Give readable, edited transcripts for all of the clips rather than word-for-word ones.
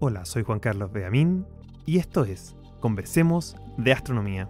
Hola, soy Juan Carlos Beamín y esto es Conversemos de Astronomía.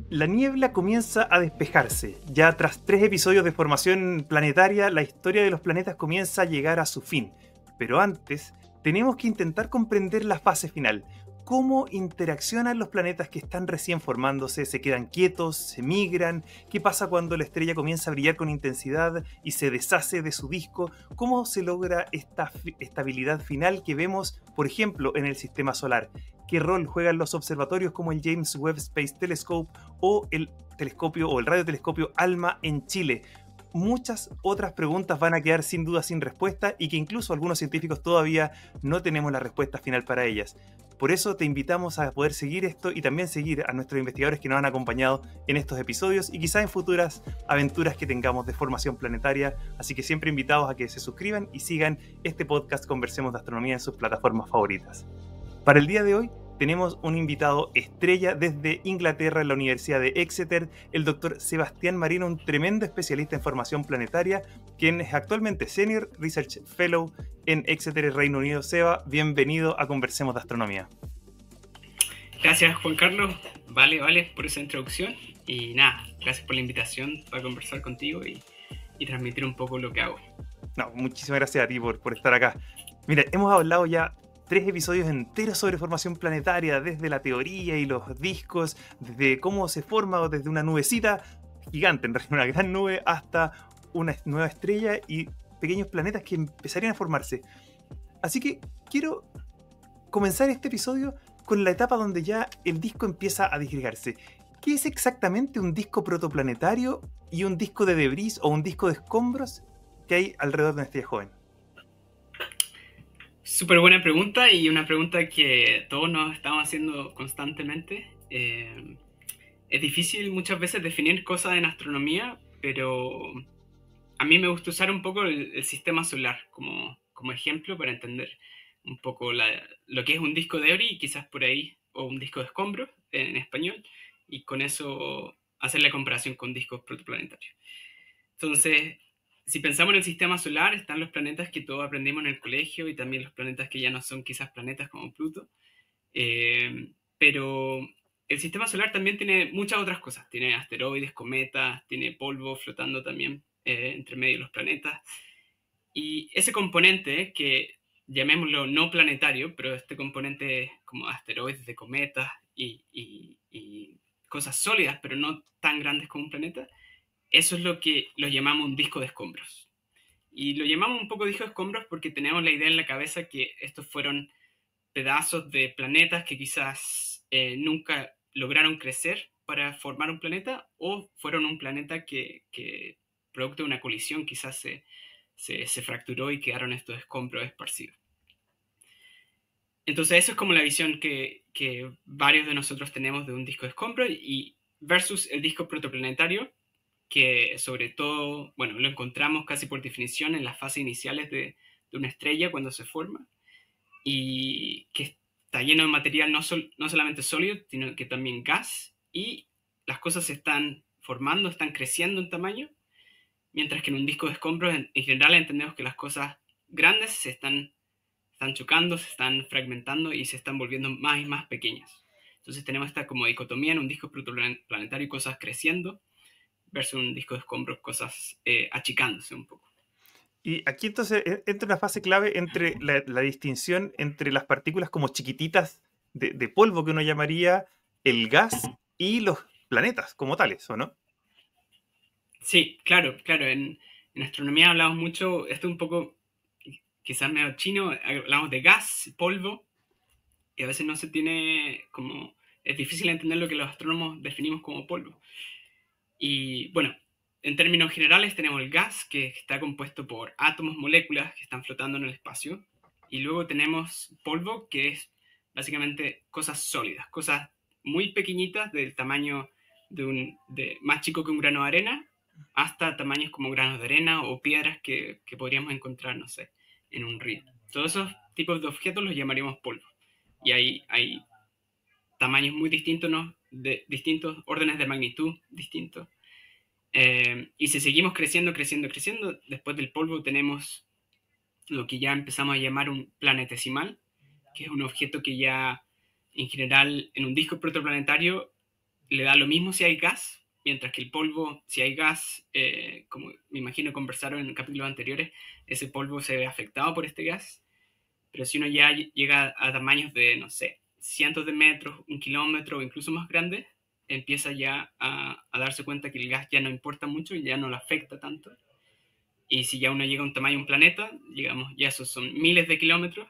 La niebla comienza a despejarse. Ya tras 3 episodios de formación planetaria, la historia de los planetas comienza a llegar a su fin. Pero antes, tenemos que intentar comprender la fase final. ¿Cómo interaccionan los planetas que están recién formándose? ¿Se quedan quietos? ¿Se migran? ¿Qué pasa cuando la estrella comienza a brillar con intensidad y se deshace de su disco? ¿Cómo se logra esta estabilidad final que vemos, por ejemplo, en el sistema solar? ¿Qué rol juegan los observatorios como el James Webb Space Telescope o el telescopio o el radiotelescopio ALMA en Chile? Muchas otras preguntas van a quedar sin duda sin respuesta y que incluso algunos científicos todavía no tenemos la respuesta final para ellas. Por eso te invitamos a poder seguir esto y también seguir a nuestros investigadores que nos han acompañado en estos episodios y quizás en futuras aventuras que tengamos de formación planetaria. Así que siempre invitados a que se suscriban y sigan este podcast Conversemos de Astronomía en sus plataformas favoritas. Para el día de hoy tenemos un invitado estrella desde Inglaterra en la Universidad de Exeter, el doctor Sebastián Marino, un tremendo especialista en formación planetaria, quien es actualmente Senior Research Fellow en Exeter, Reino Unido. Seba, bienvenido a Conversemos de Astronomía. Gracias, Juan Carlos. Vale, por esa introducción. Y nada, gracias por la invitación para conversar contigo y transmitir un poco lo que hago. No, muchísimas gracias a ti por estar acá. Mira, hemos hablado ya 3 episodios enteros sobre formación planetaria, desde la teoría y los discos, desde cómo se forma o desde una nubecita gigante, en realidad una gran nube, hasta una nueva estrella y pequeños planetas que empezarían a formarse. Así que quiero comenzar este episodio con la etapa donde ya el disco empieza a disgregarse. ¿Qué es exactamente un disco protoplanetario y un disco de debris o un disco de escombros que hay alrededor de una estrella joven? Súper buena pregunta y una pregunta que todos nos estamos haciendo constantemente. Es difícil muchas veces definir cosas en astronomía, pero a mí me gusta usar un poco el sistema solar como ejemplo para entender un poco lo que es un disco de debris, quizás por ahí, o un disco de escombros en español, y con eso hacer la comparación con discos protoplanetarios. Entonces, si pensamos en el sistema solar, están los planetas que todos aprendimos en el colegio y también los planetas que ya no son quizás planetas como Pluto. Pero el sistema solar también tiene muchas otras cosas. Tiene asteroides, cometas, tiene polvo flotando también entre medio de los planetas. Y ese componente, que llamémoslo no planetario, pero este componente como asteroides, de cometas y cosas sólidas, pero no tan grandes como un planeta, eso es lo que lo llamamos un disco de escombros. Y lo llamamos un poco disco de escombros porque tenemos la idea en la cabeza que estos fueron pedazos de planetas que quizás nunca lograron crecer para formar un planeta, o fueron un planeta que producto de una colisión quizás se fracturó y quedaron estos escombros esparcidos. Entonces eso es como la visión que varios de nosotros tenemos de un disco de escombros y versus el disco protoplanetario, que sobre todo, bueno, lo encontramos casi por definición en las fases iniciales de una estrella cuando se forma, y que está lleno de material no solamente sólido, sino que también gas, y las cosas se están formando, están creciendo en tamaño, mientras que en un disco de escombros en general entendemos que las cosas grandes se están chocando, se están fragmentando y se están volviendo más y más pequeñas. Entonces tenemos esta como dicotomía en un disco protoplanetario, cosas creciendo, versus un disco de escombros, cosas achicándose un poco. Y aquí entonces entra una fase clave entre la distinción entre las partículas como chiquititas de polvo que uno llamaría el gas y los planetas como tales, ¿o no? Sí, claro. En astronomía hablamos mucho, esto un poco quizás medio chino, hablamos de gas, polvo, y a veces no se tiene como, es difícil entender lo que los astrónomos definimos como polvo. Y bueno, en términos generales tenemos el gas, que está compuesto por átomos, moléculas que están flotando en el espacio, y luego tenemos polvo, que es básicamente cosas sólidas, cosas muy pequeñitas del tamaño de más chico que un grano de arena, hasta tamaños como granos de arena o piedras que podríamos encontrar, no sé, en un río. Todos esos tipos de objetos los llamaríamos polvo. Y hay tamaños muy distintos, ¿no? De distintos órdenes de magnitud distintos. Y si seguimos creciendo, creciendo, creciendo, después del polvo tenemos lo que ya empezamos a llamar un planetesimal, que es un objeto que ya, en general, en un disco protoplanetario le da lo mismo si hay gas, mientras que el polvo, si hay gas, como me imagino conversaron en capítulos anteriores, ese polvo se ve afectado por este gas, pero si uno ya llega a tamaños de, no sé, cientos de metros, 1 kilómetro o incluso más grandes, empieza ya a darse cuenta que el gas ya no importa mucho y ya no lo afecta tanto. Y si ya uno llega a un tamaño de un planeta, digamos, ya esos son miles de kilómetros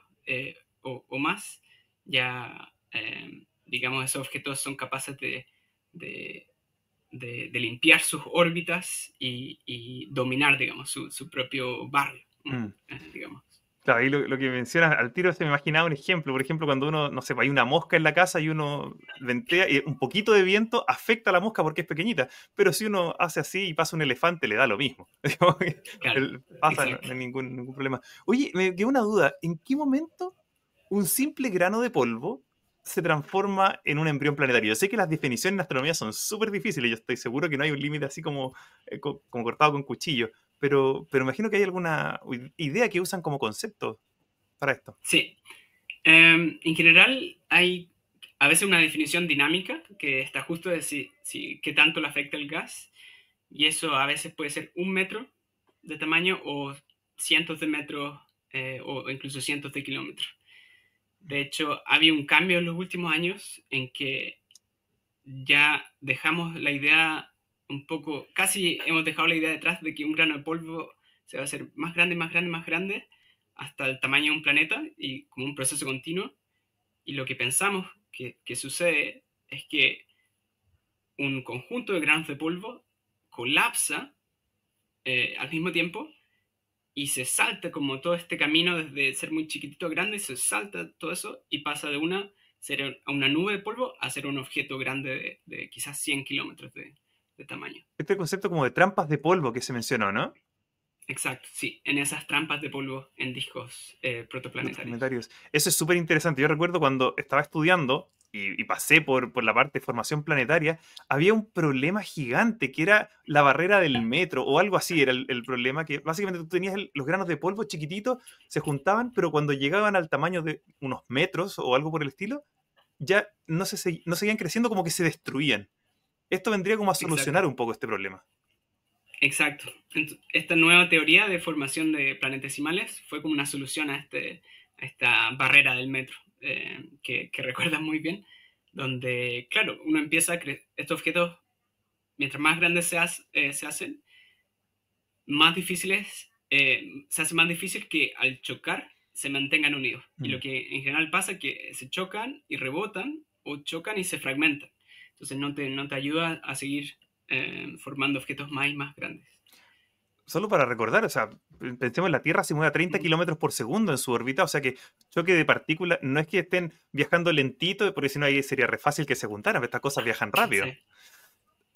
o más, ya, digamos, esos objetos son capaces de, de limpiar sus órbitas y dominar, digamos, su propio barrio, Mm. digamos. Claro, ahí lo que mencionas al tiro se me imaginaba un ejemplo. Por ejemplo, cuando uno, no sé, hay una mosca en la casa y uno ventea y un poquito de viento afecta a la mosca porque es pequeñita. Pero si uno hace así y pasa un elefante, le da lo mismo. Digamos que Claro, pasa, no, exacto. no hay ningún problema. Oye, me quedó una duda. ¿En qué momento un simple grano de polvo se transforma en un embrión planetario? Yo sé que las definiciones en astronomía son súper difíciles. Yo estoy seguro que no hay un límite así como, como cortado con cuchillo. Pero imagino que hay alguna idea que usan como concepto para esto. Sí. En general hay a veces una definición dinámica que está justo de qué tanto le afecta el gas y eso a veces puede ser 1 metro de tamaño o cientos de metros o incluso cientos de kilómetros. De hecho, había un cambio en los últimos años en que ya dejamos la idea un poco, casi hemos dejado la idea detrás de que un grano de polvo se va a hacer más grande, más grande, más grande, hasta el tamaño de un planeta y como un proceso continuo. Y lo que pensamos que sucede es que un conjunto de granos de polvo colapsa al mismo tiempo y se salta como todo este camino desde ser muy chiquitito a grande, se salta todo eso y pasa de ser a una nube de polvo a ser un objeto grande de quizás 100 kilómetros de tamaño. Este concepto como de trampas de polvo que se mencionó, ¿no? Exacto, sí, en esas trampas de polvo en discos protoplanetarios. Documentarios. Eso es súper interesante. Yo recuerdo cuando estaba estudiando y pasé por la parte de formación planetaria, había un problema gigante que era la barrera del metro o algo así. Era el problema que básicamente tú tenías los granos de polvo chiquititos, se juntaban, pero cuando llegaban al tamaño de unos metros o algo por el estilo, ya no seguían creciendo, como que se destruían. Esto vendría como a Exacto. solucionar un poco este problema. Exacto. Esta nueva teoría de formación de planetesimales fue como una solución a esta barrera del metro, que recuerdas muy bien, donde, claro, uno empieza a creer, estos objetos, mientras más grandes se hacen, más difíciles, se hace más difícil que al chocar se mantengan unidos. Y lo Mm. que en general pasa es que se chocan y rebotan, o chocan y se fragmentan. Entonces no te ayuda a seguir formando objetos más y más grandes. Solo para recordar, o sea, pensemos, la Tierra se mueve a 30 Mm. kilómetros por segundo en su órbita, o sea que choque de partículas no es que estén viajando lentito, porque si no ahí sería re fácil que se juntaran, estas cosas viajan rápido. Sí.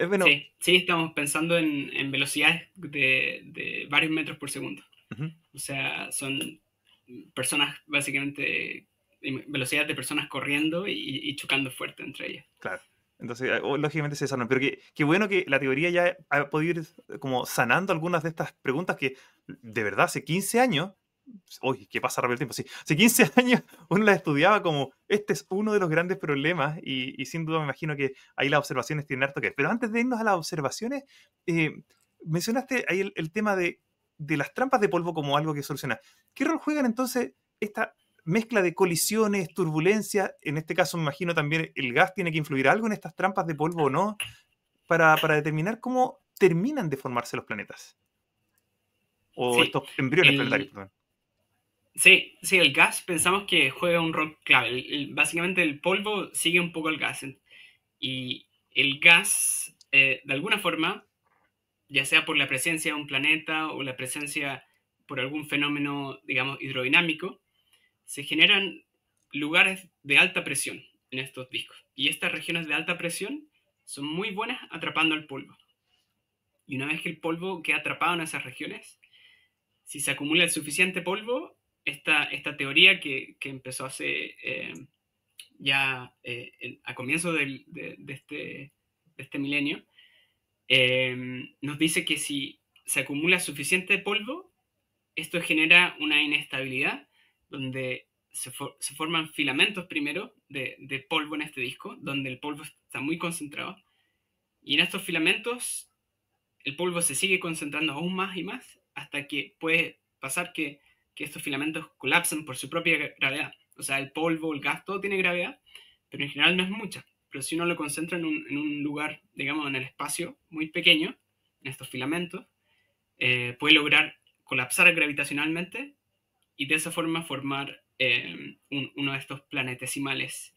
Bueno, Sí, sí, estamos pensando en velocidades de varios metros por segundo. ujú, O sea, son personas, básicamente, velocidades de personas corriendo y chocando fuerte entre ellas. claro. Entonces, lógicamente se sanan, pero qué bueno que la teoría ya ha podido ir como sanando algunas de estas preguntas que de verdad hace 15 años. Uy, ¿qué pasa rápido el tiempo? Sí, hace 15 años uno la estudiaba como este es uno de los grandes problemas y sin duda me imagino que ahí las observaciones tienen harto que ver. Pero antes de irnos a las observaciones, eh, mencionaste ahí el tema de las trampas de polvo como algo que soluciona. ¿Qué rol juegan entonces esta mezcla de colisiones, turbulencias? En este caso me imagino también el gas tiene que influir algo en estas trampas de polvo o no para determinar cómo terminan de formarse los planetas o Sí, estos embriones planetarios, el, perdón. sí, sí, el gas pensamos que juega un rol clave. Básicamente el polvo sigue un poco el gas. Y el gas, de alguna forma, ya sea por la presencia de un planeta o la presencia por algún fenómeno, digamos, hidrodinámico, se generan lugares de alta presión en estos discos. Y estas regiones de alta presión son muy buenas atrapando el polvo. Y una vez que el polvo queda atrapado en esas regiones, si se acumula el suficiente polvo, esta teoría que empezó hace ya a comienzos de este milenio, nos dice que si se acumula suficiente polvo, esto genera una inestabilidad donde se forman filamentos primero de polvo en este disco, donde el polvo está muy concentrado. Y en estos filamentos el polvo se sigue concentrando aún más y más hasta que puede pasar que estos filamentos colapsen por su propia gravedad. O sea, el polvo, el gas, todo tiene gravedad, pero en general no es mucha. Pero si uno lo concentra en un lugar, digamos, en el espacio muy pequeño, en estos filamentos, puede lograr colapsar gravitacionalmente y de esa forma formar uno de estos planetesimales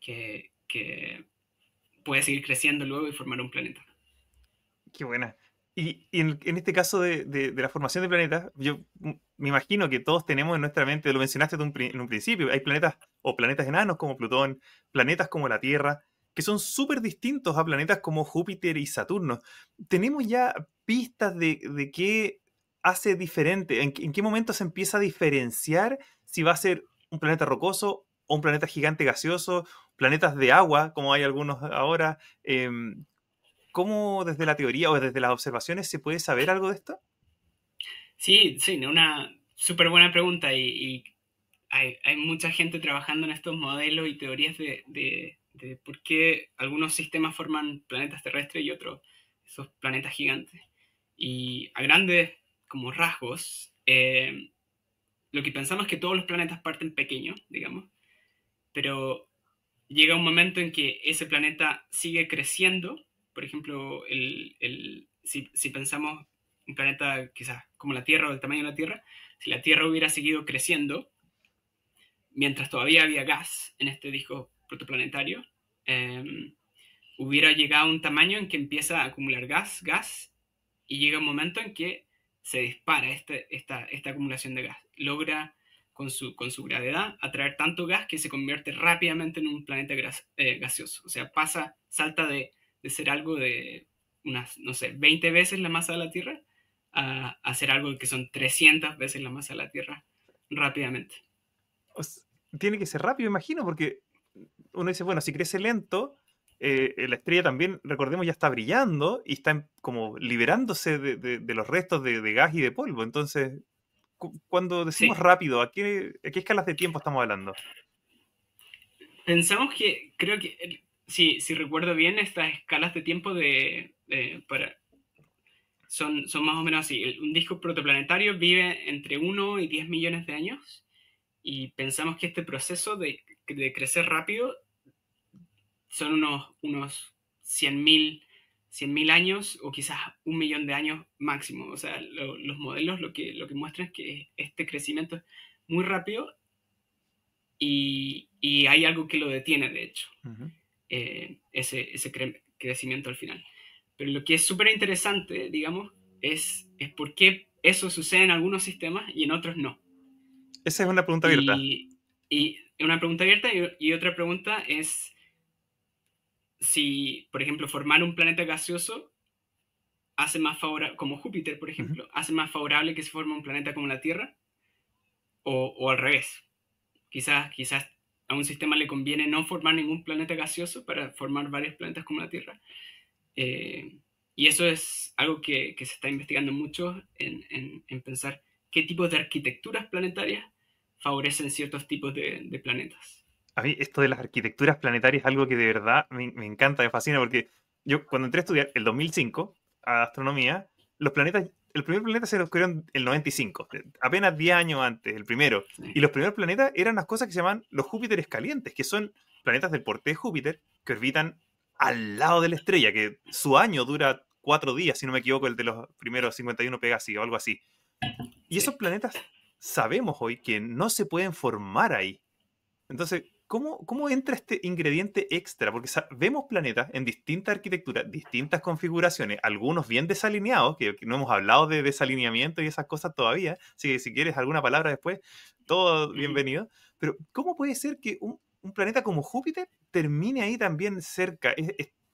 que puede seguir creciendo luego y formar un planeta. Qué buena. Y en este caso de la formación de planetas, yo me imagino que todos tenemos en nuestra mente, lo mencionaste en un principio, hay planetas o planetas enanos como Plutón, planetas como la Tierra, que son súper distintos a planetas como Júpiter y Saturno. ¿Tenemos ya pistas de qué hace diferente? En qué momento se empieza a diferenciar si va a ser un planeta rocoso o un planeta gigante gaseoso, planetas de agua, como hay algunos ahora? ¿Cómo desde la teoría o desde las observaciones se puede saber algo de esto? Sí, sí, una súper buena pregunta y hay mucha gente trabajando en estos modelos y teorías de por qué algunos sistemas forman planetas terrestres y otros esos planetas gigantes. Y a grandes como rasgos, lo que pensamos es que todos los planetas parten pequeños, digamos, pero llega un momento en que ese planeta sigue creciendo. Por ejemplo, si pensamos un planeta quizás como la Tierra o del tamaño de la Tierra, si la Tierra hubiera seguido creciendo mientras todavía había gas en este disco protoplanetario, hubiera llegado a un tamaño en que empieza a acumular gas, y llega un momento en que se dispara esta acumulación de gas. Logra con su gravedad atraer tanto gas que se convierte rápidamente en un planeta gaseoso. O sea, salta de ser algo de unas, no sé, 20 veces la masa de la Tierra a ser algo que son 300 veces la masa de la Tierra rápidamente. O s- Tiene que ser rápido, imagino, porque uno dice, bueno, si crece lento, la estrella también, recordemos, ya está brillando y está como liberándose de los restos de gas y de polvo. Entonces, cuando decimos Sí, rápido, ¿a qué escalas de tiempo estamos hablando? pensamos que, creo que, si recuerdo bien, estas escalas de tiempo son más o menos así. Un disco protoplanetario vive entre 1 y 10 millones de años y pensamos que este proceso de crecer rápido son unos 100.000 años o quizás 1 millón de años máximo. O sea, los modelos lo que muestran es que este crecimiento es muy rápido y hay algo que lo detiene, de hecho, Ujú. ese crecimiento al final. Pero lo que es súper interesante, digamos, es por qué eso sucede en algunos sistemas y en otros no. Esa es una pregunta abierta. Y una pregunta abierta y otra pregunta es si, por ejemplo, formar un planeta gaseoso hace más favorable, como Júpiter, por Ujú. ejemplo, hace más favorable que se forme un planeta como la Tierra o al revés. Quizás a un sistema le conviene no formar ningún planeta gaseoso para formar varios planetas como la Tierra. Eh, y eso es algo que se está investigando mucho en pensar qué tipos de arquitecturas planetarias favorecen ciertos tipos de planetas. A mí esto de las arquitecturas planetarias es algo que de verdad me encanta, me fascina, porque yo cuando entré a estudiar el 2005 a astronomía, el primer planeta se descubrió en el 95, apenas 10 años antes, el primero. Sí, Y los primeros planetas eran las cosas que se llaman los Júpiteres calientes, que son planetas del porte de Júpiter que orbitan al lado de la estrella, que su año dura 4 días, si no me equivoco, el de los primeros 51 Pegasi o algo así. Y esos sí. planetas sabemos hoy que no se pueden formar ahí. Entonces, ¿cómo entra este ingrediente extra? Porque vemos planetas en distintas arquitecturas, distintas configuraciones, algunos bien desalineados, que no hemos hablado de desalineamiento y esas cosas todavía, así que si quieres alguna palabra después, todo Ujú. bienvenido. Pero, ¿cómo puede ser que un planeta como Júpiter termine ahí también cerca?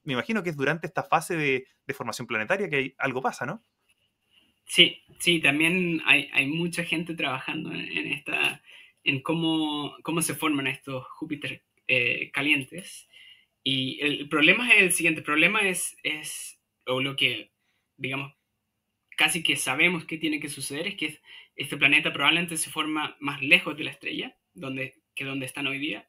Me imagino que es durante esta fase de formación planetaria que algo pasa, ¿no? Sí, sí, también hay mucha gente trabajando en cómo se forman estos Júpiter calientes. Y el problema es el siguiente, el problema es o lo que, digamos, casi que sabemos que tiene que suceder, es que este planeta probablemente se forma más lejos de la estrella que donde están hoy día,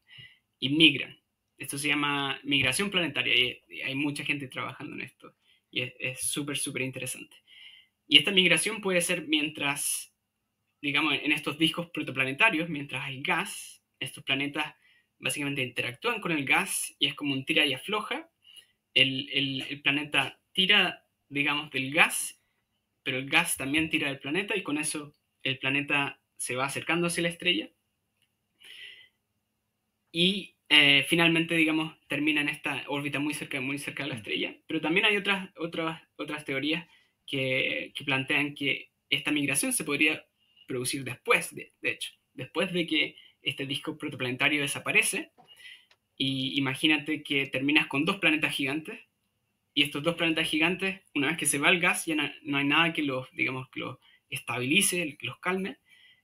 y migran. Esto se llama migración planetaria, y hay mucha gente trabajando en esto, y es súper, súper interesante. Y esta migración puede ser mientras, digamos, en estos discos protoplanetarios, mientras hay gas, estos planetas básicamente interactúan con el gas y es como un tira y afloja. El planeta tira, digamos, del gas, pero el gas también tira del planeta y con eso el planeta se va acercando hacia la estrella y finalmente, digamos, termina en esta órbita muy cerca de la estrella. Pero también hay otras teorías que plantean que esta migración se podría producir después, de hecho, después de que este disco protoplanetario desaparece. Y imagínate que terminas con dos planetas gigantes, y estos dos planetas gigantes, una vez que se va el gas, ya no hay nada que los, digamos, que los estabilice, que los calme,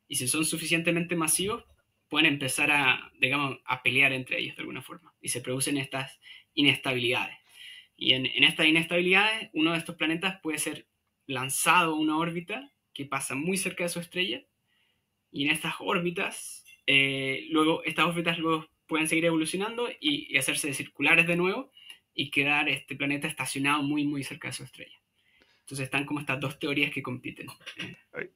y si son suficientemente masivos, pueden empezar a, digamos, a pelear entre ellos de alguna forma, y se producen estas inestabilidades. Y en estas inestabilidades, uno de estos planetas puede ser lanzado a una órbita que pasa muy cerca de su estrella, y en estas órbitas, estas órbitas luego pueden seguir evolucionando y hacerse circulares de nuevo y quedar este planeta estacionado muy, muy cerca de su estrella. Entonces están como estas dos teorías que compiten. Ay,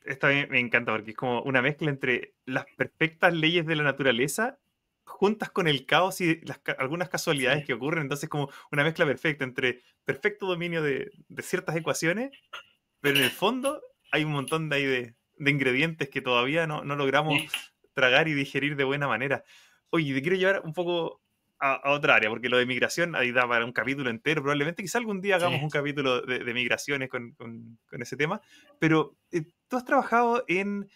Esta me encanta porque es como una mezcla entre las perfectas leyes de la naturaleza juntas con el caos y algunas casualidades Sí, que ocurren. Entonces, como una mezcla perfecta entre perfecto dominio de ciertas ecuaciones, pero en el fondo hay un montón de ingredientes que todavía no logramos sí, tragar y digerir de buena manera. Oye, te quiero llevar un poco a otra área, porque lo de migración ahí da para un capítulo entero. Probablemente quizá algún día hagamos sí. un capítulo de migraciones con ese tema, pero tú has trabajado en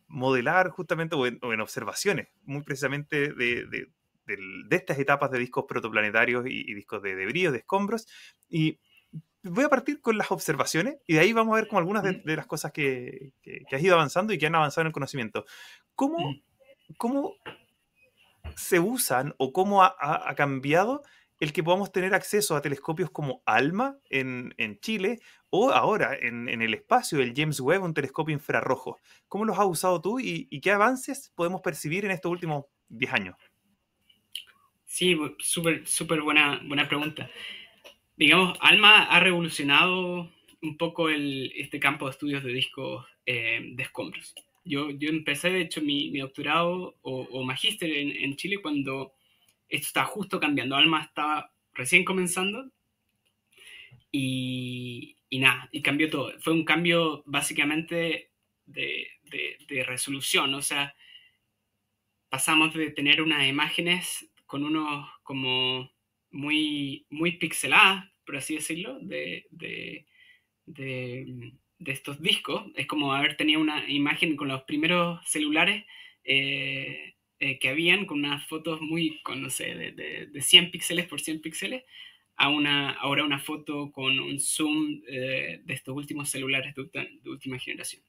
modelar justamente o en observaciones, muy precisamente de estas etapas de discos protoplanetarios y discos de debris, de escombros, y voy a partir con las observaciones y de ahí vamos a ver como algunas Mm, de las cosas que has ido avanzando y que han avanzado en el conocimiento. ¿Cómo, mm. cómo se usan o cómo ha cambiado el que podamos tener acceso a telescopios como ALMA en Chile o ahora en el espacio, el James Webb, un telescopio infrarrojo? ¿Cómo los has usado tú y qué avances podemos percibir en estos últimos 10 años? Sí, súper, súper buena pregunta. Digamos, ALMA ha revolucionado un poco este campo de estudios de discos de escombros. Yo empecé, de hecho, mi doctorado o magíster en Chile cuando esto estaba justo cambiando. ALMA estaba recién comenzando y nada, y cambió todo. Fue un cambio básicamente de resolución, o sea, pasamos de tener unas imágenes con unos como muy, muy pixeladas, por así decirlo, de estos discos. Es como haber tenido una imagen con los primeros celulares que habían, con unas fotos muy, con, no sé, de 100 píxeles por 100 píxeles, ahora una foto con un zoom de estos últimos celulares de última generación.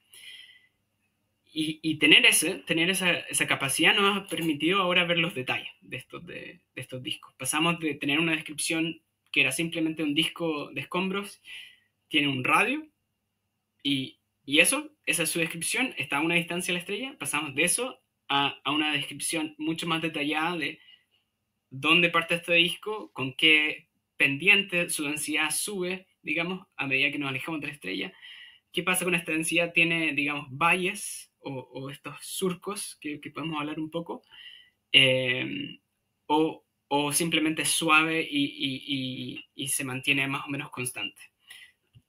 Y tener esa capacidad nos ha permitido ahora ver los detalles de estos discos. Pasamos de tener una descripción que era simplemente un disco de escombros, tiene un radio, y esa es su descripción, está a una distancia de la estrella. Pasamos de eso a una descripción mucho más detallada de dónde parte este disco, con qué pendiente su densidad sube, digamos, a medida que nos alejamos de la estrella. ¿Qué pasa con esta densidad? Tiene, digamos, valles o estos surcos que podemos hablar un poco, eh, o simplemente es suave y se mantiene más o menos constante.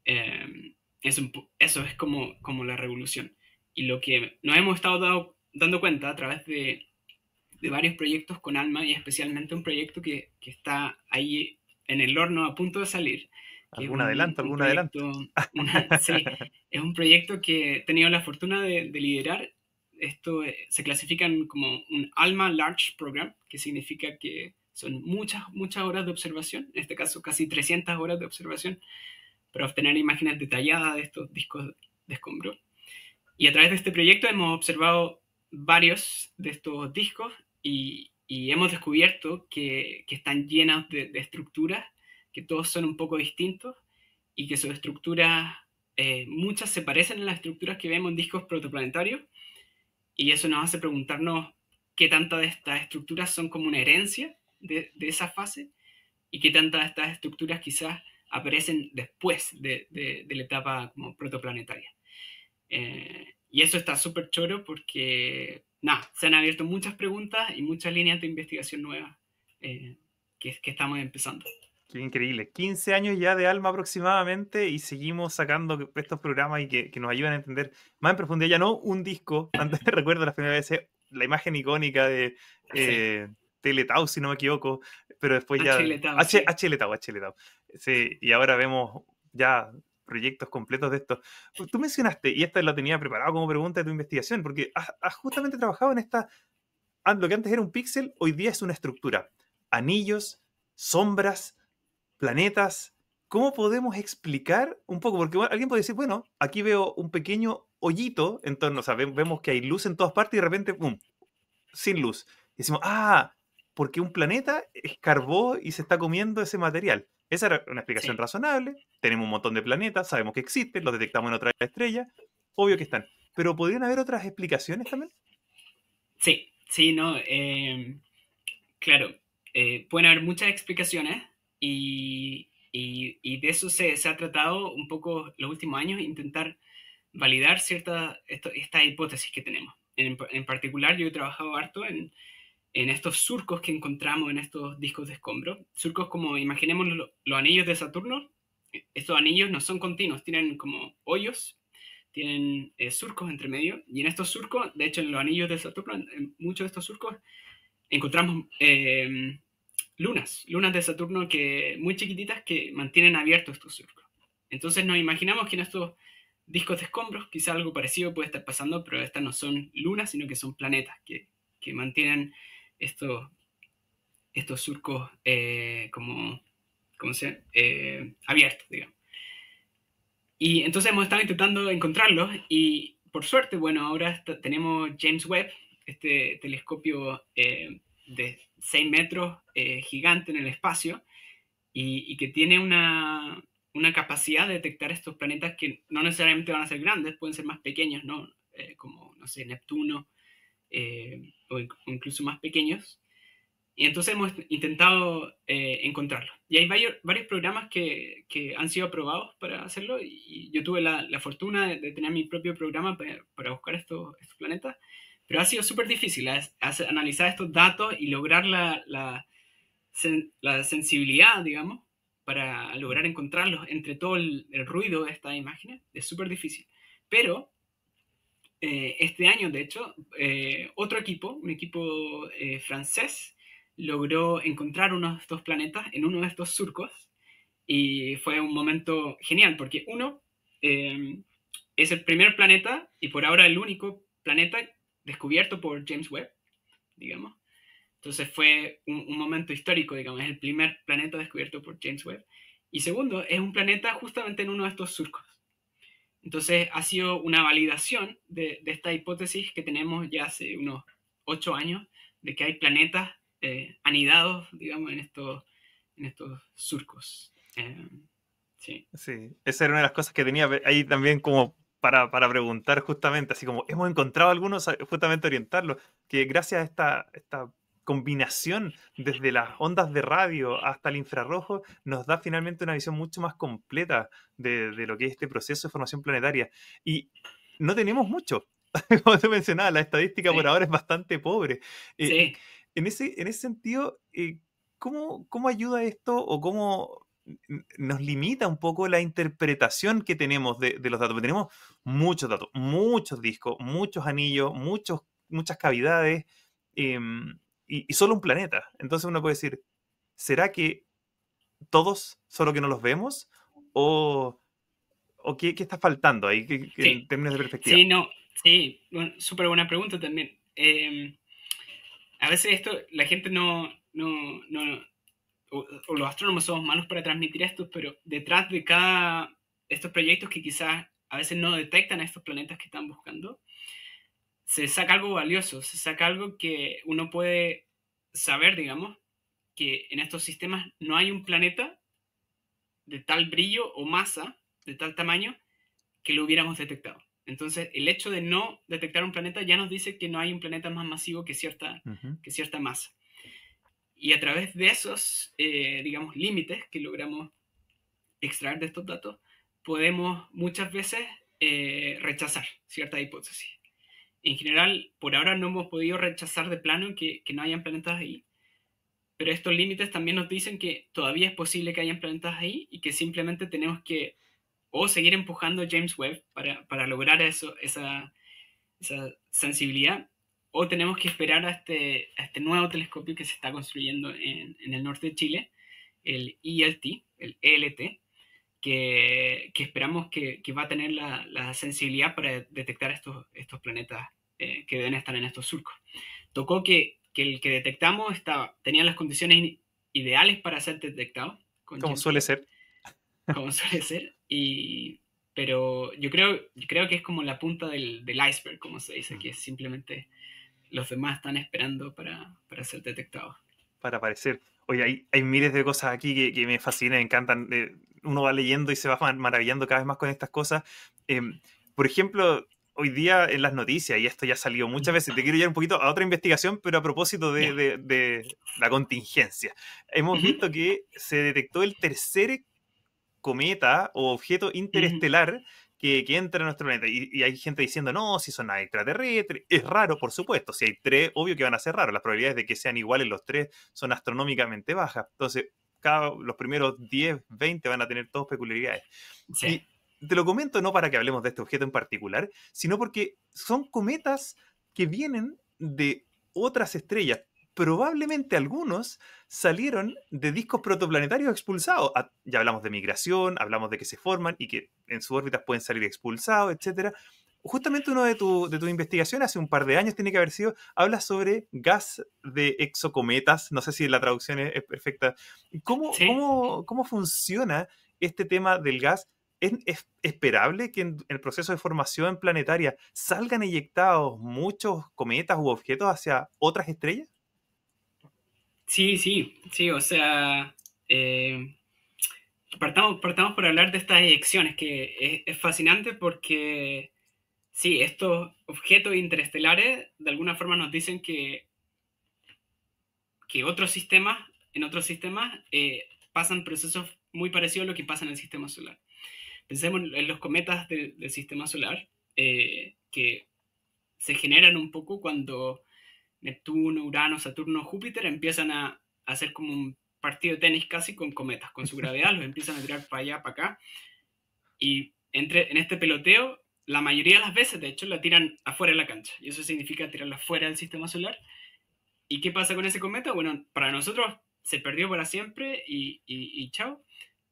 Eh, eso es como la revolución. Y lo que nos hemos estado dando cuenta a través de varios proyectos con ALMA, y especialmente un proyecto que está ahí en el horno a punto de salir, que es ¿Algún adelanto? un ¿Algún adelanto? proyecto, sí, es un proyecto que he tenido la fortuna de liderar. Esto se clasifica como un ALMA Large Program, que significa que son muchas, muchas horas de observación, en este caso casi 300 horas de observación, para obtener imágenes detalladas de estos discos de escombro. Y a través de este proyecto hemos observado varios de estos discos y hemos descubierto que están llenos de estructuras que todos son un poco distintos y que sus estructuras, muchas se parecen a las estructuras que vemos en discos protoplanetarios, y eso nos hace preguntarnos qué tantas de estas estructuras son como una herencia de esa fase y qué tantas de estas estructuras quizás aparecen después de la etapa como protoplanetaria. Y eso está súper choro porque, nada, se han abierto muchas preguntas y muchas líneas de investigación nuevas que estamos empezando. Qué increíble. 15 años ya de Alma aproximadamente y seguimos sacando estos programas y que nos ayudan a entender más en profundidad. Ya no un disco. Antes recuerdo la primera vez la imagen icónica de Sí, Teletao, si no me equivoco, pero después ya... HLTAO, sí. HLTao, HLTao. Sí, y ahora vemos ya proyectos completos de esto. Tú mencionaste, y esto lo tenía preparado como pregunta de tu investigación, porque has justamente trabajado en esta... Lo que antes era un píxel, hoy día es una estructura. Anillos, sombras, planetas. ¿Cómo podemos explicar un poco? Porque alguien puede decir, bueno, aquí veo un pequeño hoyito en torno, o sea, vemos que hay luz en todas partes y de repente, ¡pum!, sin luz. Y decimos, porque un planeta escarbó y se está comiendo ese material. Esa era una explicación Sí, razonable. Tenemos un montón de planetas, sabemos que existen, los detectamos en otras estrellas, obvio que están. Pero ¿podrían haber otras explicaciones también? sí, sí, no. Claro, pueden haber muchas explicaciones y de eso se ha tratado un poco los últimos años, intentar validar esta hipótesis que tenemos. En particular, yo he trabajado harto en estos surcos que encontramos en estos discos de escombro. Surcos como, imaginemos los anillos de Saturno. Estos anillos no son continuos, tienen como hoyos, tienen surcos entre medio, y en estos surcos, de hecho en los anillos de Saturno, en muchos de estos surcos, encontramos lunas de Saturno muy chiquititas que mantienen abiertos estos surcos. Entonces nos imaginamos que en estos discos de escombros quizá algo parecido puede estar pasando, pero estas no son lunas, sino que son planetas que mantienen estos, estos surcos abiertos, digamos. Y entonces hemos estado intentando encontrarlos y por suerte, bueno, ahora tenemos James Webb, este telescopio de 6 metros gigante en el espacio y que tiene una capacidad de detectar estos planetas que no necesariamente van a ser grandes, pueden ser más pequeños, ¿no? Como, no sé, Neptuno o incluso más pequeños. Y entonces hemos intentado encontrarlo. Y hay varios programas que han sido aprobados para hacerlo. Y yo tuve la fortuna de tener mi propio programa para buscar estos planetas. Pero ha sido súper difícil analizar estos datos y lograr la sensibilidad, digamos, para lograr encontrarlos entre todo el ruido de estas imágenes. Es súper difícil. Pero este año, de hecho, otro equipo, un equipo francés, logró encontrar uno de estos planetas en uno de estos surcos y fue un momento genial porque uno es el primer planeta y por ahora el único planeta descubierto por James Webb, digamos. Entonces fue un momento histórico, digamos, es el primer planeta descubierto por James Webb. Y segundo, es un planeta justamente en uno de estos surcos. Entonces ha sido una validación de esta hipótesis que tenemos ya hace unos 8 años, de que hay planetas anidados, digamos, en estos surcos. Sí. Sí, esa era una de las cosas que tenía ahí también como para preguntar justamente, así como hemos encontrado algunos, justamente orientarlos, que gracias a esta combinación desde las ondas de radio hasta el infrarrojo, nos da finalmente una visión mucho más completa de lo que es este proceso de formación planetaria. Y no tenemos mucho. Como te mencionaba, la estadística por Sí. ahora es bastante pobre. Eh, Sí. en ese sentido, ¿cómo ayuda esto o cómo nos limita un poco la interpretación que tenemos de los datos? Porque tenemos muchos datos, muchos discos, muchos anillos, muchas cavidades y solo un planeta. Entonces uno puede decir, ¿será que todos solo que no los vemos? ¿O qué está faltando ahí Sí. en términos de perspectiva? Sí, no. Sí, bueno, súper buena pregunta también. A veces la gente no o los astrónomos somos malos para transmitir esto, pero detrás de cada estos proyectos que quizás a veces no detectan a estos planetas que están buscando, se saca algo valioso, se saca algo que uno puede saber, digamos, que en estos sistemas no hay un planeta de tal brillo o masa, de tal tamaño, que lo hubiéramos detectado. Entonces, el hecho de no detectar un planeta ya nos dice que no hay un planeta más masivo que cierta masa. Y a través de esos, digamos, límites que logramos extraer de estos datos, podemos muchas veces rechazar cierta hipótesis. En general, por ahora no hemos podido rechazar de plano que no hayan planetas ahí, pero estos límites también nos dicen que todavía es posible que hayan planetas ahí y que simplemente tenemos que o seguir empujando James Webb para lograr eso, esa sensibilidad, o tenemos que esperar a este nuevo telescopio que se está construyendo en el norte de Chile, el ELT, el ELT, que esperamos que va a tener la sensibilidad para detectar estos planetas que deben estar en estos surcos. Tocó que el que detectamos tenía las condiciones ideales para ser detectado con Como James suele Webb, ser. como suele ser, pero yo creo que es como la punta del iceberg, como se dice, que es simplemente los demás están esperando para ser detectados. Para aparecer. Oye, hay miles de cosas aquí que me fascinan, me encantan. Uno va leyendo y se va maravillando cada vez más con estas cosas. Por ejemplo, hoy día en las noticias, y esto ya ha salido muchas veces, te quiero llevar un poquito a otra investigación, pero a propósito Ya. de la contingencia. Hemos Ujú. visto que se detectó el tercer cometa o objeto Ujú. interestelar que entra a nuestro planeta. Y hay gente diciendo, no, si son extraterrestres. Es raro, por supuesto. Si hay tres, obvio que van a ser raros. Las probabilidades de que sean iguales los tres son astronómicamente bajas. Entonces, los primeros 10, 20 van a tener todos peculiaridades. Sí. Y te lo comento no para que hablemos de este objeto en particular, sino porque son cometas que vienen de otras estrellas. Probablemente algunos salieron de discos protoplanetarios expulsados. Ya hablamos de migración, hablamos de que se forman y que en sus órbitas pueden salir expulsados, etcétera. Justamente uno de tu investigación hace un par de años tiene que haber sido, habla sobre gas de exocometas, no sé si la traducción es perfecta. ¿Cómo, Sí. cómo, cómo funciona este tema del gas? ¿Es esperable que en el proceso de formación planetaria salgan eyectados muchos cometas u objetos hacia otras estrellas? Sí, sí, sí, o sea, partamos por hablar de estas eyecciones, que es fascinante porque, sí, estos objetos interestelares de alguna forma nos dicen que en otros sistemas pasan procesos muy parecidos a lo que pasa en el sistema solar. Pensemos en los cometas del sistema solar, que se generan un poco cuando Neptuno, Urano, Saturno, Júpiter empiezan a hacer como un partido de tenis casi con cometas, con su gravedad, los empiezan a tirar para allá, para acá, y en este peloteo, la mayoría de las veces, de hecho, la tiran afuera de la cancha, y eso significa tirarla fuera del sistema solar. ¿Y qué pasa con ese cometa? Bueno, para nosotros se perdió para siempre y chao,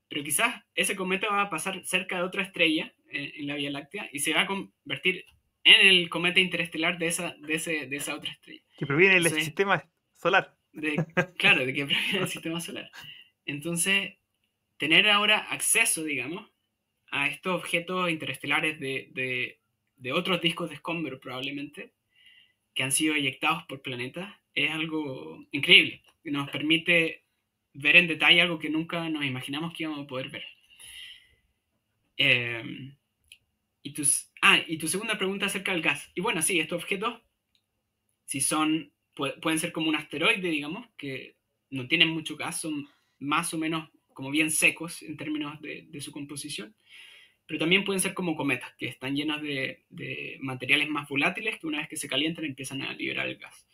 pero quizás ese cometa va a pasar cerca de otra estrella en la Vía Láctea y se va a convertir en el cometa interestelar de esa otra estrella. Que proviene del Entonces, sistema solar. claro, de que proviene del sistema solar. Entonces, tener ahora acceso, digamos, a estos objetos interestelares de otros discos de escombro probablemente, que han sido eyectados por planetas, es algo increíble. Nos permite ver en detalle algo que nunca nos imaginamos que íbamos a poder ver. Eh, y tu segunda pregunta acerca del gas. Y bueno, sí, estos objetos, si pueden ser como un asteroide, digamos, que no tienen mucho gas, son más o menos como bien secos en términos de su composición, pero también pueden ser como cometas, que están llenos de materiales más volátiles que una vez que se calientan empiezan a liberar el gas.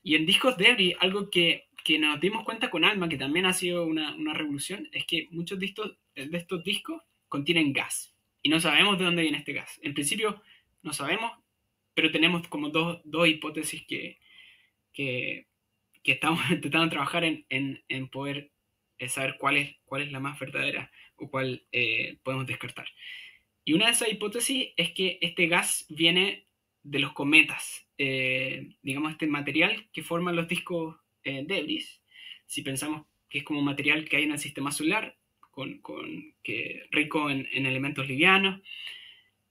Y en discos debris, algo que nos dimos cuenta con ALMA, que también ha sido una revolución, es que muchos de estos discos contienen gas. Y no sabemos de dónde viene este gas. En principio no sabemos, pero tenemos como dos hipótesis que, que estamos intentando trabajar en poder saber cuál es la más verdadera o cuál podemos descartar. Y una de esas hipótesis es que este gas viene de los cometas, digamos, este material que forman los discos debris. Si pensamos que es como material que hay en el sistema solar, rico en elementos livianos,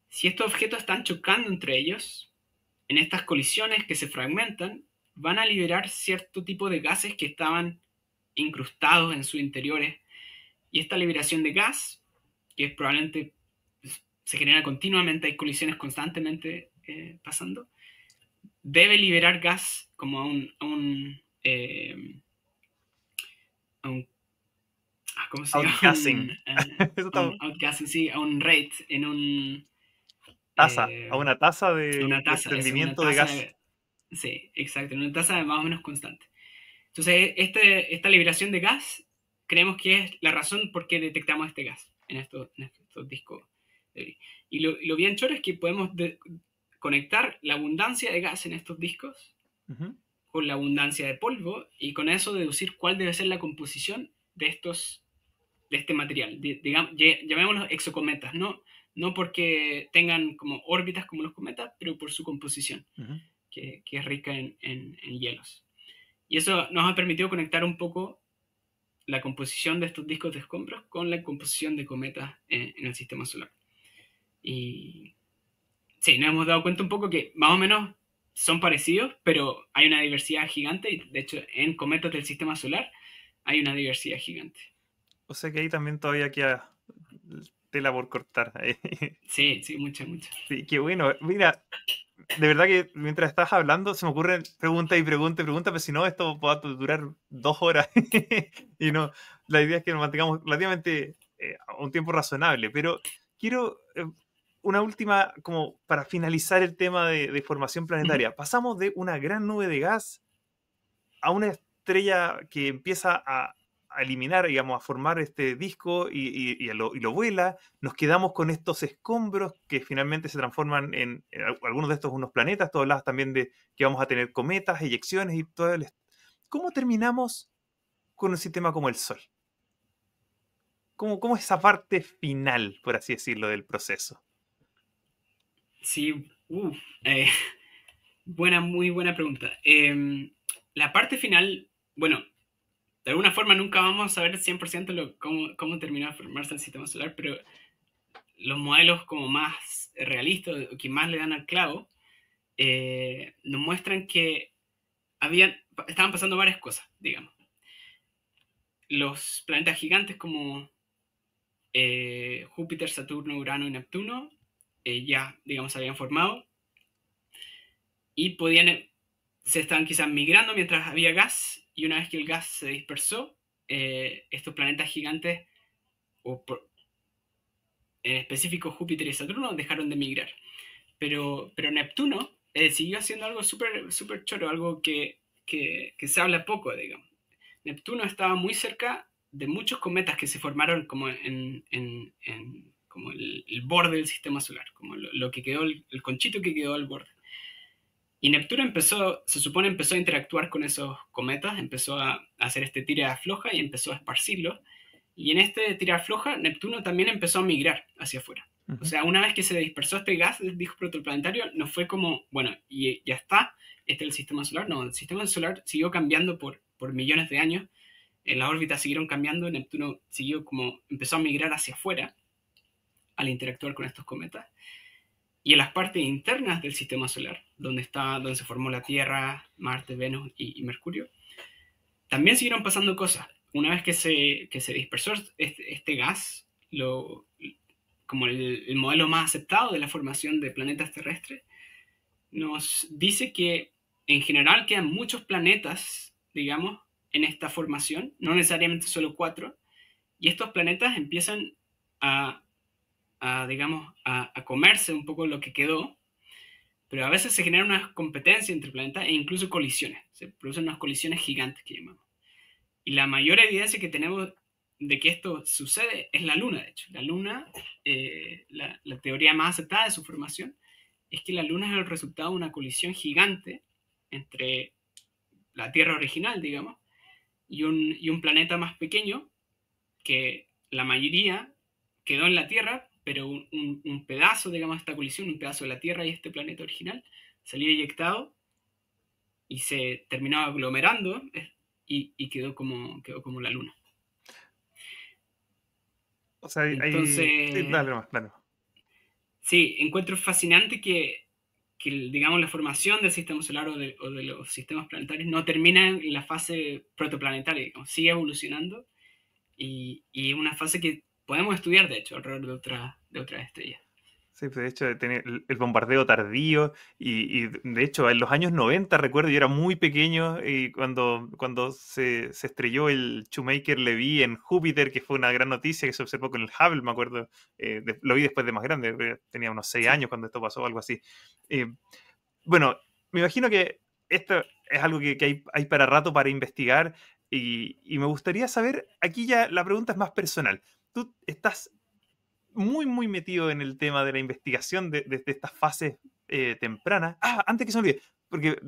si estos objetos están chocando entre ellos, en estas colisiones que se fragmentan, van a liberar cierto tipo de gases que estaban incrustados en sus interiores Y esta liberación de gas, que es probablemente se genera continuamente, hay colisiones constantemente pasando, debe liberar gas como a un ¿cómo se llama? Outgassing. Eso A un está, outgassing, sí, a un rate, a una eh, tasa una de tasa, eso, una desprendimiento de tasa, gas. sí, exacto, una tasa más o menos constante. Entonces, esta liberación de gas creemos que es la razón por qué detectamos este gas en estos discos. Y lo bien choro es que podemos conectar la abundancia de gas en estos discos Ujú, con la abundancia de polvo y con eso deducir cuál debe ser la composición de este material. Digamos, llamémoslos exocometas, no porque tengan como órbitas como los cometas, pero por su composición, ujú. que es rica en hielos. Y eso nos ha permitido conectar un poco la composición de estos discos de escombros con la composición de cometas en el sistema solar. Y sí, nos hemos dado cuenta un poco que más o menos son parecidos, pero hay una diversidad gigante y de hecho en cometas del sistema solar hay una diversidad gigante. O sea que ahí también todavía queda tela por cortar. Sí, sí, mucha, mucha. Sí, qué bueno. Mira, de verdad que mientras estás hablando se me ocurren preguntas y preguntas y preguntas, pero si no, esto va a durar 2 horas. Y no, la idea es que nos mantengamos relativamente a un tiempo razonable. Pero quiero una última, como para finalizar el tema de formación Ujú. planetaria. Pasamos de una gran nube de gas a una estrella que empieza a eliminar, digamos, a formar este disco y lo vuela, nos quedamos con estos escombros que finalmente se transforman en algunos de estos unos planetas. Tú hablabas también de que vamos a tener cometas, eyecciones y todo el... ¿Cómo terminamos con un sistema como el Sol? ¿Cómo es esa parte final, por así decirlo, del proceso? Sí, eh, muy buena pregunta. La parte final, bueno, de alguna forma nunca vamos a saber 100% cómo terminó de formarse el sistema solar, pero los modelos como más realistas, o que más le dan al clavo, nos muestran que estaban pasando varias cosas, digamos. Los planetas gigantes como Júpiter, Saturno, Urano y Neptuno ya, digamos, se habían formado y se estaban quizás migrando mientras había gas y una vez que el gas se dispersó, estos planetas gigantes, o en específico Júpiter y Saturno, dejaron de migrar. Pero Neptuno siguió haciendo algo súper super choro, algo que se habla poco, digamos. Neptuno estaba muy cerca de muchos cometas que se formaron como como el borde del sistema solar, como lo que quedó, el conchito que quedó al borde. Y Neptuno se supone empezó a interactuar con esos cometas, empezó a hacer este tira floja y empezó a esparcirlo. Y en este tira floja, Neptuno también empezó a migrar hacia afuera. O Ujú. sea, una vez que se dispersó este gas del disco protoplanetario, no fue como, bueno, y ya está, este es el sistema solar. No, el sistema solar siguió cambiando por millones de años. Las órbitas siguieron cambiando, Neptuno empezó a migrar hacia afuera al interactuar con estos cometas. Y en las partes internas del sistema solar, donde se formó la Tierra, Marte, Venus y Mercurio, también siguieron pasando cosas. Una vez que se dispersó este gas, como el modelo más aceptado de la formación de planetas terrestres, nos dice que en general quedan muchos planetas, digamos, en esta formación, no necesariamente solo 4, y estos planetas empiezan a, digamos, a comerse un poco lo que quedó, pero a veces se genera una competencia entre planetas e incluso colisiones. Se producen unas colisiones gigantes que llamamos. Y la mayor evidencia que tenemos de que esto sucede es la Luna, de hecho. La Luna, la teoría más aceptada de su formación, es que la Luna es el resultado de una colisión gigante entre la Tierra original, digamos, y un planeta más pequeño que la mayoría quedó en la Tierra, pero un pedazo, digamos, de esta colisión, un pedazo de la Tierra y este planeta original, salió eyectado y se terminó aglomerando y quedó como la Luna. O sea, sí, Entonces, dale nomás, dale. sí, encuentro fascinante que, digamos, la formación del sistema solar o de los sistemas planetarios no termina en la fase protoplanetaria, digamos, sigue evolucionando y una fase que podemos estudiar, de hecho, alrededor de otras estrellas. Sí, pues de hecho, tener el bombardeo tardío y de hecho en los años 90 recuerdo, yo era muy pequeño y cuando se estrelló el Shoemaker-Levy en Júpiter, que fue una gran noticia que se observó con el Hubble, me acuerdo, lo vi después de más grande, tenía unos 6 Sí, años cuando esto pasó, algo así. Eh, bueno, me imagino que esto es algo que hay para rato para investigar y me gustaría saber, aquí ya la pregunta es más personal. ¿Tú estás muy, muy metido en el tema de la investigación desde estas fases tempranas? Ah, antes que se me olvide, porque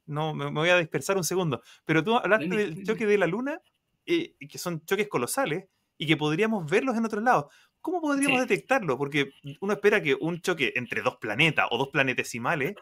no, me voy a dispersar un segundo, pero tú hablaste dime, del dime. choque de la Luna, que son choques colosales y que podríamos verlos en otros lados. ¿Cómo podríamos Sí, detectarlo? Porque uno espera que un choque entre dos planetas o dos planetesimales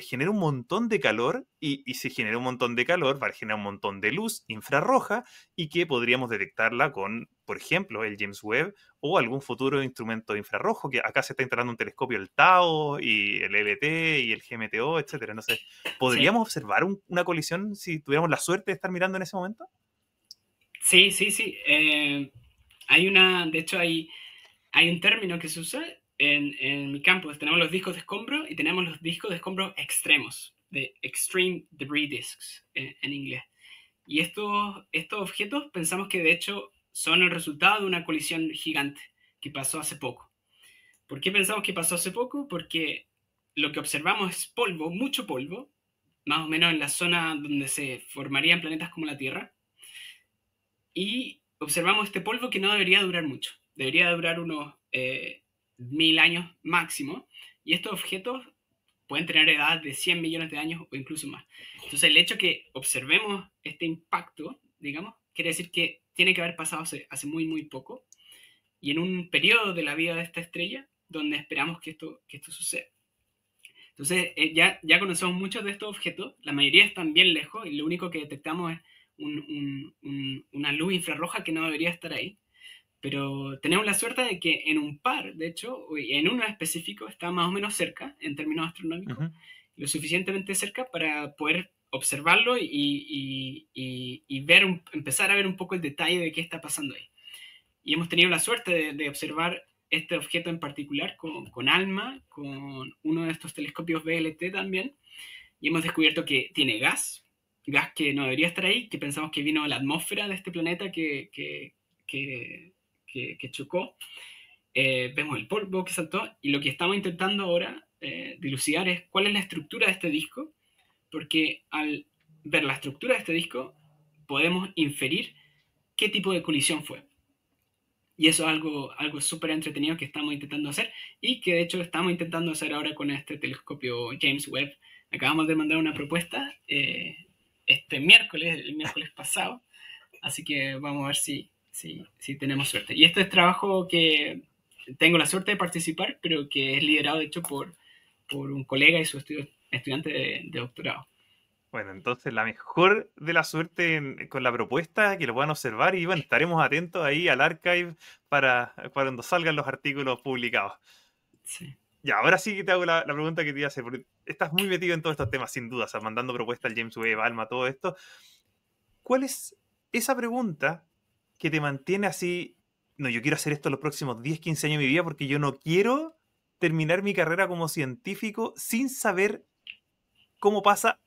genere un montón de calor y si genera un montón de calor va a generar un montón de luz infrarroja y que podríamos detectarla con, por ejemplo, el James Webb o algún futuro instrumento infrarrojo, que acá se está instalando un telescopio, el TAO y el LT y el GMTO, etcétera. Entonces, sí, ¿podríamos observar una colisión si tuviéramos la suerte de estar mirando en ese momento? sí, sí, sí. De hecho, hay un término que se usa en mi campus. Tenemos los discos de escombro y tenemos los discos de escombro extremos, de Extreme Debris Discs en inglés. Y estos objetos pensamos que de hecho son el resultado de una colisión gigante que pasó hace poco. ¿Por qué pensamos que pasó hace poco? Porque lo que observamos es polvo, mucho polvo, más o menos en la zona donde se formarían planetas como la Tierra, y observamos este polvo que no debería durar mucho, debería durar unos 1000 años máximo, y estos objetos pueden tener edad de 100 millones de años o incluso más. Entonces el hecho que observemos este impacto, digamos, quiere decir que tiene que haber pasado hace muy, muy poco, y en un periodo de la vida de esta estrella donde esperamos que esto suceda. Entonces, ya conocemos muchos de estos objetos, la mayoría están bien lejos y lo único que detectamos es una luz infrarroja que no debería estar ahí. Pero tenemos la suerte de que en un par, de hecho, en uno específico está más o menos cerca en términos astronómicos, Ujú. lo suficientemente cerca para poder observarlo y ver, empezar a ver un poco el detalle de qué está pasando ahí. Y hemos tenido la suerte de observar este objeto en particular con ALMA, con uno de estos telescopios VLT también, y hemos descubierto que tiene gas que no debería estar ahí, que pensamos que vino de la atmósfera de este planeta que chocó. Vemos el polvo que saltó, y lo que estamos intentando ahora dilucidar es cuál es la estructura de este disco, porque al ver la estructura de este disco podemos inferir qué tipo de colisión fue. Y eso es algo súper entretenido que estamos intentando hacer y que de hecho estamos intentando hacer ahora con este telescopio James Webb. Acabamos de mandar una propuesta este miércoles, el miércoles pasado, así que vamos a ver si tenemos suerte. Y este es trabajo que tengo la suerte de participar, pero que es liderado de hecho por un colega y su estudiante de doctorado. Bueno, entonces la mejor de la suerte con la propuesta, que lo puedan observar y bueno, estaremos atentos ahí al archive para cuando salgan los artículos publicados. Sí. Ya, ahora sí que te hago la pregunta que te iba a hacer, porque estás muy metido en todos estos temas, sin duda, o sea, mandando propuestas al James Webb, Alma, todo esto. ¿Cuál es esa pregunta que te mantiene así? No, yo quiero hacer esto los próximos 10, 15 años de mi vida porque yo no quiero terminar mi carrera como científico sin saber cómo pasa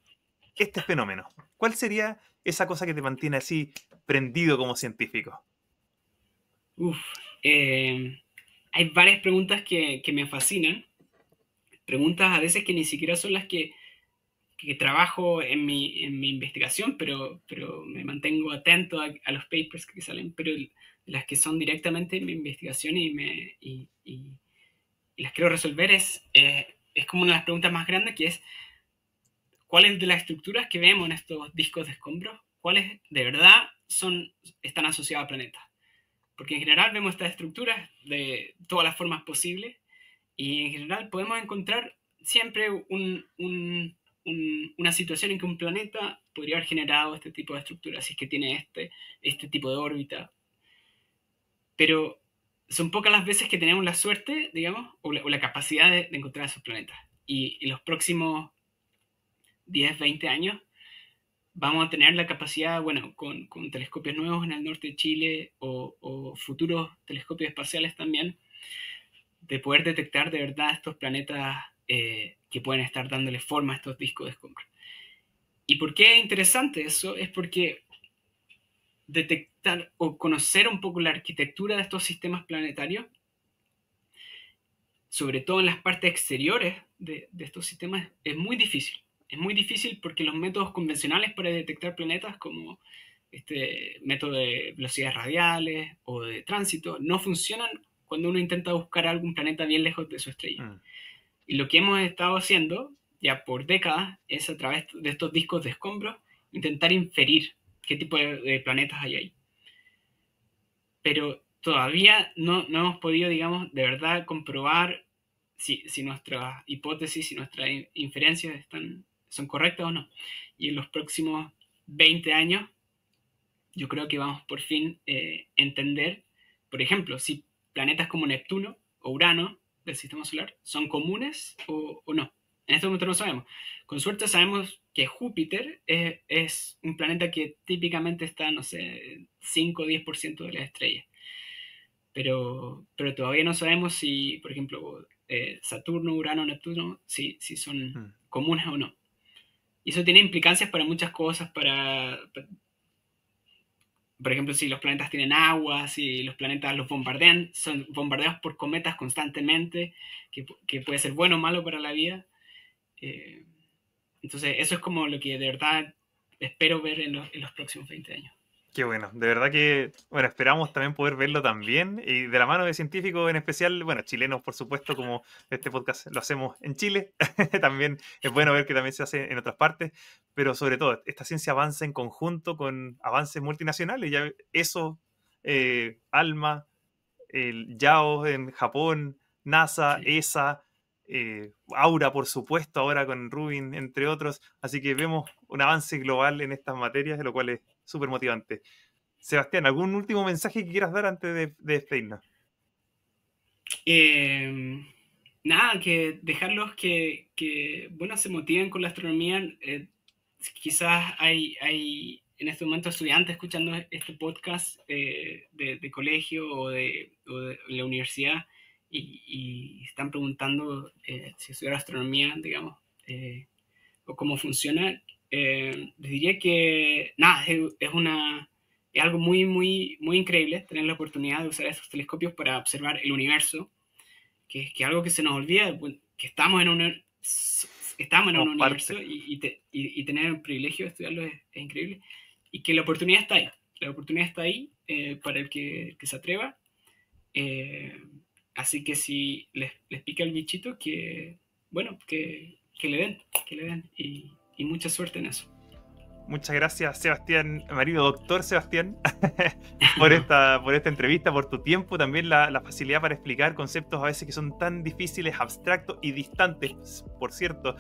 este fenómeno. ¿Cuál sería esa cosa que te mantiene así prendido como científico? Uf, eh, hay varias preguntas que me fascinan, preguntas a veces que ni siquiera son las que trabajo en mi investigación, pero me mantengo atento a los papers que salen, pero las que son directamente en mi investigación y las quiero resolver es como una de las preguntas más grandes, que es cuáles de las estructuras que vemos en estos discos de escombros, cuáles de verdad están asociadas a planetas. Porque en general vemos estas estructuras de todas las formas posibles y en general podemos encontrar siempre una situación en que un planeta podría haber generado este tipo de estructura, si es que tiene este tipo de órbita. Pero son pocas las veces que tenemos la suerte, digamos, o la capacidad de encontrar esos planetas. Y en los próximos 10, 20 años vamos a tener la capacidad, bueno, con telescopios nuevos en el norte de Chile o futuros telescopios espaciales también, de poder detectar de verdad estos planetas que pueden estar dándole forma a estos discos de escombros. ¿Y por qué es interesante eso? Es porque detectar o conocer un poco la arquitectura de estos sistemas planetarios, sobre todo en las partes exteriores de estos sistemas, es muy difícil. Es muy difícil porque los métodos convencionales para detectar planetas, como este método de velocidades radiales o de tránsito, no funcionan cuando uno intenta buscar algún planeta bien lejos de su estrella. Y lo que hemos estado haciendo ya por décadas es, a través de estos discos de escombros, intentar inferir qué tipo de planetas hay ahí. Pero todavía no hemos podido, digamos, de verdad comprobar si nuestras hipótesis, si nuestras inferencias son correctas o no. Y en los próximos 20 años, yo creo que vamos por fin a entender, por ejemplo, si planetas como Neptuno o Urano del sistema solar son comunes o no. En este momento no sabemos. Con suerte sabemos que Júpiter es un planeta que típicamente está, no sé, 5 o 10% de las estrellas. Pero todavía no sabemos si, por ejemplo, Saturno, Urano, Neptuno, si son comunes o no. Y eso tiene implicancias para muchas cosas, por ejemplo, si los planetas tienen agua, si los planetas los bombardean, son bombardeados por cometas constantemente, que puede ser bueno o malo para la vida. Entonces, eso es como lo que de verdad espero ver en los próximos 20 años. Qué bueno, de verdad que, bueno, esperamos también poder verlo también, y de la mano de científicos en especial, bueno, chilenos por supuesto, como este podcast lo hacemos en Chile, también es bueno ver que también se hace en otras partes, pero sobre todo, esta ciencia avanza en conjunto con avances multinacionales, ya eso, ALMA, el YAO en Japón, NASA, Sí. ESA, Aura por supuesto, ahora con Rubin, entre otros, así que vemos un avance global en estas materias, de lo cual es súper motivante. Sebastián, ¿algún último mensaje que quieras dar antes de despedirnos? Nada, que dejarlos bueno, se motiven con la astronomía. Quizás hay en este momento estudiantes escuchando este podcast de colegio o de la universidad y están preguntando si estudiar astronomía, digamos, o cómo funciona. Les diría que nada, es algo muy, muy, muy increíble tener la oportunidad de usar estos telescopios para observar el universo, que es algo que se nos olvida, bueno, que estamos en un Somos universo parte. y tener el privilegio de estudiarlo es increíble. Y que la oportunidad está ahí. La oportunidad está ahí para el que se atreva. Así que si les pica el bichito, bueno, que le den y mucha suerte en eso. Muchas gracias, Sebastián, marido doctor Sebastián, por esta entrevista, por tu tiempo, también la facilidad para explicar conceptos a veces que son tan difíciles, abstractos y distantes, por cierto,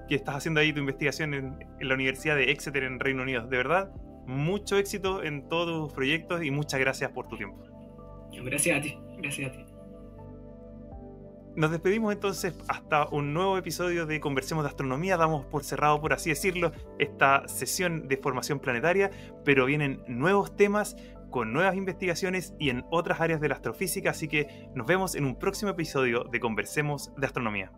que estás haciendo ahí tu investigación en la Universidad de Exeter en Reino Unido. De verdad, mucho éxito en todos tus proyectos y muchas gracias por tu tiempo. Gracias a ti, gracias a ti. Nos despedimos entonces hasta un nuevo episodio de Conversemos de Astronomía. Damos por cerrado, por así decirlo, esta sesión de formación planetaria, pero vienen nuevos temas con nuevas investigaciones y en otras áreas de la astrofísica, así que nos vemos en un próximo episodio de Conversemos de Astronomía.